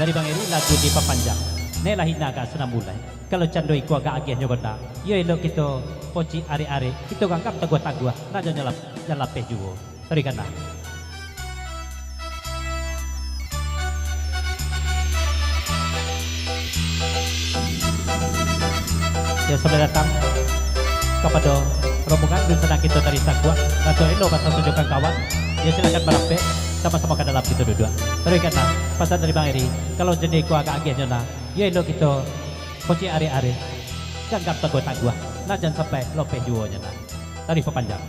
dari Bang Eri lagu di papanjang Nela hinaga senang mulai kalau candoi ku agak agian nyogota yo elok kita poci are-are kita ganggap tagua-tagua najo nyalap juga sorry kana ya sudah datang kepada rombongan dunia kita dari Sakwa atau Elo pasal tunjukkan kawan ya silakan berape sama-sama ke dalam kita dua-dua terus karena pasal dari Bang Eri kalau jenis ku agak agian jona ya Elo kita poci are-are ganggap tagua-tagua nah jangan sampai lope juo jona tarif panjang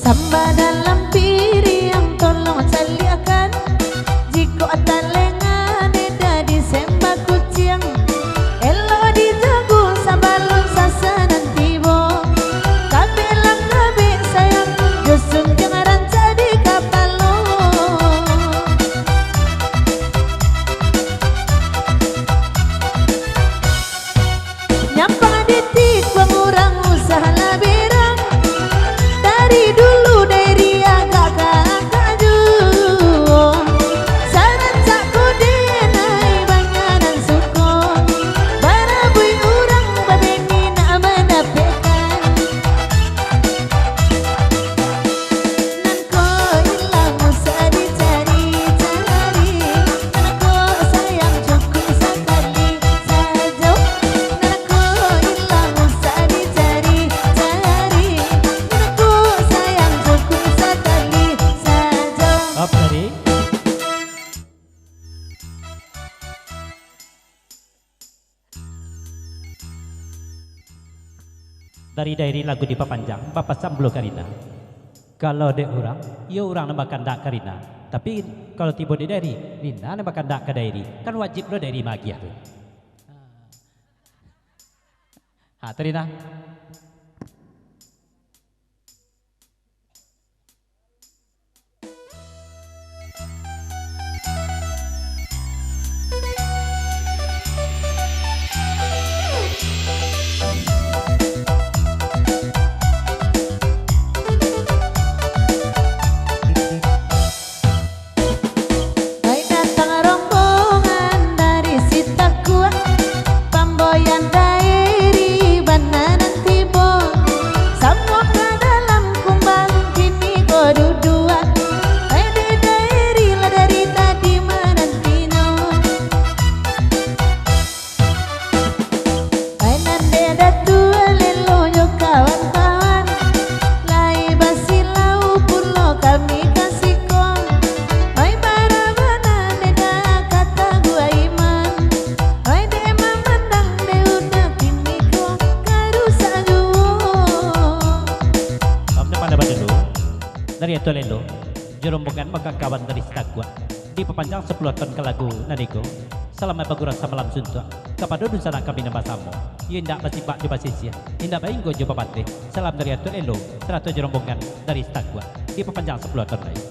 Samba dalam piring tolong saliakan jika atalengan dari sembah kucing elo dijago sabalun sasanan tibo kabelang nabe sayang justru jangan jadi kapalo nyampang ditik pengurang usaha labirang dari dulu dari agak kaju saran cakku denai banyanan suko barabui urang babeni nak menapekan nan ko ilang usah dicari-cari nan ko sayang cukup sekali saja nan ko ilang usah dicari-cari nan ko sayang cukup sekali saja up dari dari lagu di papanjang Bapak Samblo Karina kalau de orang ya orang nama kandak Karina tapi kalau tiba di dari Nina nama kandak ke dairi kan wajib lo dari magia tuh Terina Hai datang rombongan dari Sitakua Pamboyan daeri Bananan Tibo Semua ke dalam kumbang kini kau dudua Hai di daeri lah dari tadi menantino Hai nande datu lelo yo kawan-kawan Lai basilau pulo kami kasih kong Hai barabana neda kata gua iman Hai de memandang de udah kini kok karusa juo Kamu pada dulu dari itu lelo jerombongan maka kawan dari Sakwa di papanjang 10 ton ke lagu naniko selama baguran sama malam suntuk kepada dusana kami nama samo indak masih pak di basisia indak baik gue coba pate salam dari itu lelo 100 jerombongan dari Sakwa di papanjang 10 ton lain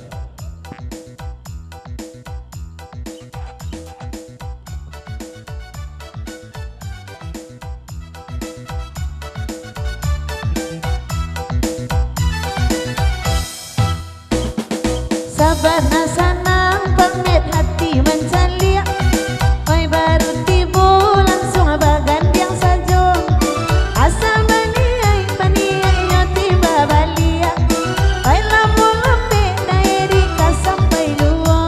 Sabana sanang pamit hati mencalia Oi baru tibo langsung bagan yang sajo Asa baniai yo tiba balia Oi lamu lambe daeri ka sampai luo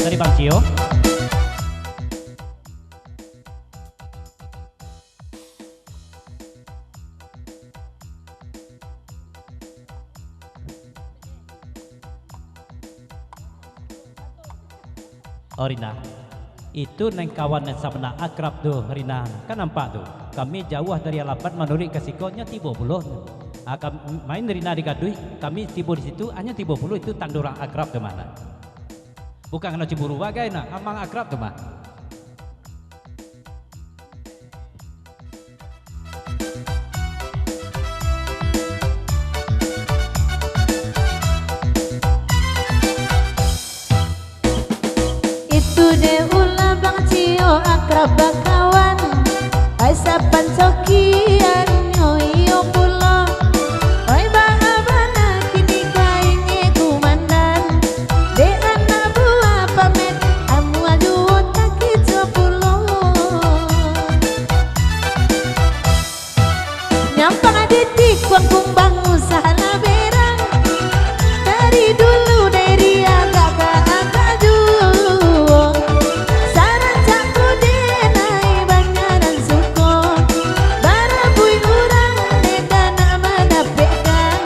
dari Bang Cio Oh Rina, itu neng kawan yang sama akrab tuh Rina, kan nampak tuh. Kami jauh dari alapan menurut kasikonya tiba puluh. Main Rina digadui, kami tiba di situ hanya tiba puluh itu tandurang akrab ke mana? Bukan kena cemburu bagai nak, amang akrab tuh mah. bakawan asa pancokian nyoyo pulo oi bahabana kini kainge kumandan de anak buah pamit amu aduot kaki pulo nyampang aditik kuang kumbang usaha berang dari dulu dari agak ke agak dulu saran caku denai banyaran suko barabui urang deda nama dapekan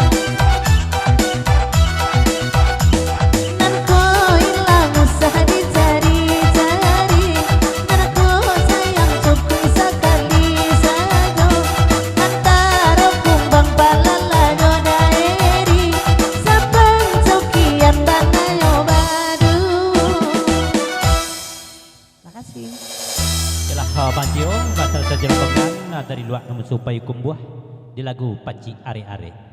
nan ko hilang usaha dicari-cari nan ko sayang cukup sekali saja antara kumbang palalayo daeri sapan cokian banayo badu. Makasih. Ialah Panci Ong basal terjemahkan dari luak namun supaya kumbuah di lagu Panci Are Are.